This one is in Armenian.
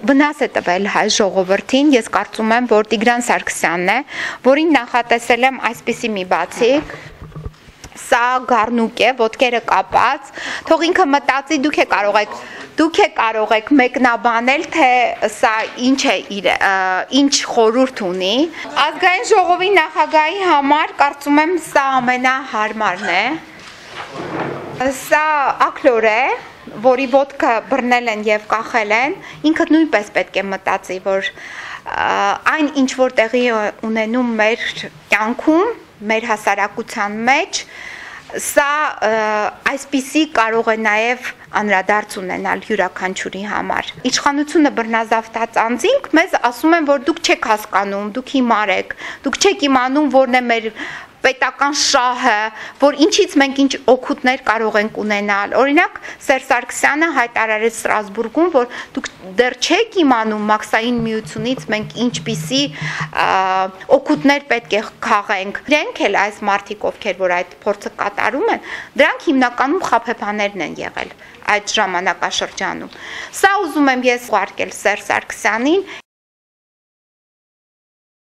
Վնաս է տվել հայ ժողովրդին, ես կարծում եմ, որ Տիգրան Սարգսյանն է, որին նախատեսել եմ այսպիսի մի բացիկ, սա գառնուկ է, ոտքերը կապած, թող ինքը մտածի, դուք կարող եք մեկնաբանել, թե սա ինչ խորհուրդ ունի։ Ազգային ժողովի նախագահի համար կարծում եմ սա ամենահարմարն է։ Սա ակլոր է, որի ոտքը բռնել են և կախել են, ինքը նույնպես պետք է մտածի, որ այն ինչ որ տեղի ունենում մեր կյանքում, մեր հասարակության մեջ, սա այսպիսի կարող է նաև անդրադարձ ունենալ յուրաքանչյուրի համար։ Իշխանությունը բռնազավթած անձինք մեզ ասում են, որ դուք չեք հասկանում, դուք հիմար եք, դուք չեք իմանում որն է մեր պետական շահը, որ ինչից մենք ինչ օգուտներ կարող ենք ունենալ։ Օրինակ, Սերժ Սարգսյանը հայտարարեց Ստրասբուրգում, որ դուք դեռ չեք իմանում մաքսային միությունից մենք ինչպիսի օգուտներ պետք է քաղենք։ Իրենք էլ այս մարդիկ, ովքեր որ այդ փորձը կատարում են, դրանք հիմնականում խաբեբաներն են եղել այդ ժամանակաշրջանում։ Սա ուզում եմ ես ուղարկել Սերժ Սարգսյանին։